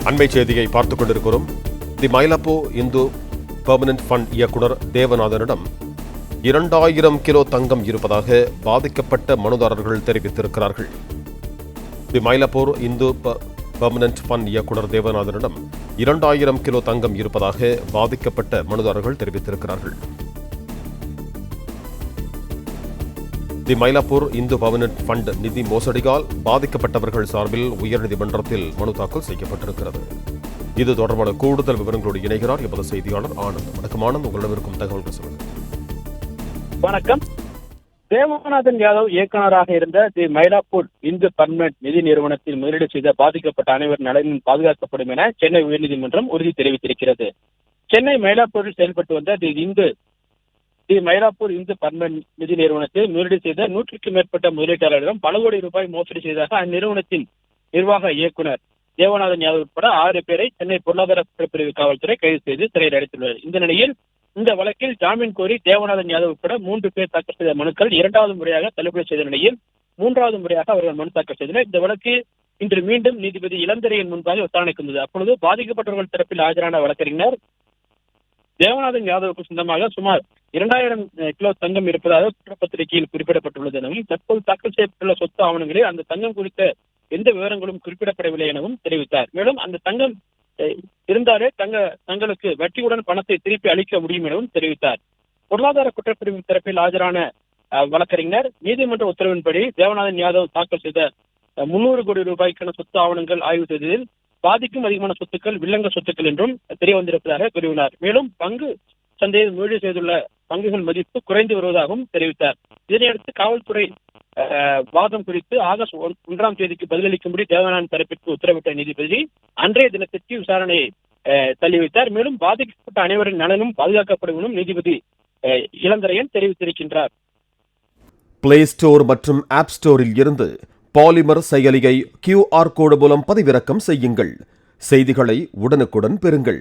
அண்மை செய்தியை பார்த்துக் கொண்டிருக்கிறோம். தி மயிலாப்பூர் இந்து பெர்மனன்ட் ஃபண்ட் இயக்குனர் தேவநாதனிடம் 2000 கிலோ தங்கம் இருப்பதாக பாதிக்கப்பட்ட மனுதாரர்கள் தெரிவித்திருக்கிறார்கள். தி மயிலாப்பூர் இந்து பெர்மனன்ட் ஃபண்ட் இயக்குனர் தேவநாதனிடம் 2000 கிலோ தங்கம் இருப்பதாக பாதிக்கப்பட்ட மனுதாரர்கள் தெரிவித்திருக்கிறார்கள். தி மயிலாப்பூர் இந்து பெர்மனன்ட் ஃபண்ட் நிதி மோசடியால் பாதிக்கப்பட்டவர்கள் சார்பில் உயர்நீதிமன்றத்தில் மனு தாக்கல் செய்யப்பட்டிருக்கிறது. இது தொடர்பான கூடுதல் விவரங்களோடு இணைகிறார் எமது செய்தியாளர் ஆனந்த். வணக்கம் ஆனந்த், உங்களிடம் இருக்கும் தகவல்கள் சொல்லுங்கள். வணக்கம். தேவநாதன் யாதவ் இயக்குநராக இருந்த தி மயிலாப்பூர் இந்து பெர்மனன்ட் நிதி நிறுவனத்தில் முதலீடு செய்த பாதிக்கப்பட்ட அனைவர் நலனும் பாதுகாக்கப்படும் என சென்னை உயர்நீதிமன்றம் உறுதி தெரிவித்திருக்கிறது. சென்னை மயிலாப்பூரில் செயல்பட்டு வந்த தி மயிலாப்பூர் இந்து பெர்மனன்ட் நிதி நிறுவனத்தில் முதலீடு செய்த 100க்கும் மேற்பட்ட முதலீட்டாளர்களிடம் பல கோடி ரூபாய் மோசடி செய்ததாக அந்நிறுவனத்தின் நிர்வாக இயக்குநர் தேவநாதன் யாதவ் உட்பட 6 பேரை சென்னை பொருளாதார குற்றப்பிரிவு காவல்துறை கைது செய்து சிறையில் அடைத்துள்ளது. இந்த நிலையில் இந்த வழக்கில் ஜாமீன் கோரி தேவநாதன் யாதவ் உட்பட 3 பேர் தாக்கல் செய்த மனுக்கள் 2வது முறையாக தள்ளுபடி செய்த நிலையில் 3வது முறையாக அவர்கள் மனு தாக்கல் செய்தனர். இந்த வழக்கு இன்று மீண்டும் நீதிபதி இளந்தரையின் முன்பாக விசாரணைக்கு வந்தது. அப்பொழுது பாதிக்கப்பட்டவர்கள் தரப்பில் ஆஜரான வழக்கறிஞர் தேவநாதன் யாதவுக்கு சொந்தமாக சுமார் 2000 கிலோ தங்கம் இருப்பதாக குற்றப்பத்திரிகையில் குறிப்பிடப்பட்டுள்ளது எனவும் தற்போது தாக்கல் செய்யப்பட்டுள்ள சொத்து ஆவணங்களில் அந்த தங்கம் குறித்த எந்த விவரங்களும் குறிப்பிடப்படவில்லை எனவும் தெரிவித்தார். மேலும் அந்த தங்கம் இருந்தாலே தங்களுக்கு வட்டியுடன் பணத்தை திருப்பி அளிக்க முடியும் எனவும் தெரிவித்தார். பொருளாதார குற்றப்பிரிவு தரப்பில் ஆஜரான வழக்கறிஞர் நீதிமன்ற உத்தரவின்படி தேவநாதன் யாதவ் தாக்கல் செய்த 300 கோடி ரூபாய்க்கான சொத்து ஆவணங்கள் ஆய்வு செய்ததில் பாதிக்கும் அதிகமான சொத்துக்கள் வில்லங்க சொத்துக்கள் என்றும் தெரிய வந்திருப்பதாக கூறியுள்ளார். மேலும் பங்கு சந்தையில் முதலீடு செய்துள்ள பங்குகள் மதிப்பு குறைந்து வருவதாகவும் தெரிவித்தார். இதனையடுத்து காவல்துறை வாதம் குறித்து ஆகஸ்ட் 1ஆம் தேதிக்கு பதிலளிக்கும்படி தேவநாதன் தரப்பிற்கு உத்தரவிட்ட நீதிபதி அன்றைய தினத்திற்கு விசாரணையை தள்ளி வைத்தார். மேலும் பாதிக்கப்பட்ட அனைவரின் நலனும் பாதுகாக்கப்படும் எனவும் நீதிபதி இளந்தரையன் தெரிவித்திருக்கின்றார். பிளே ஸ்டோர் மற்றும் ஆப் ஸ்டோரில் இருந்து பாலிமர் செயலியை QR கோடு மூலம் பதிவிறக்கம் செய்யுங்கள். செய்திகளை உடனுக்குடன் பெறுங்கள்.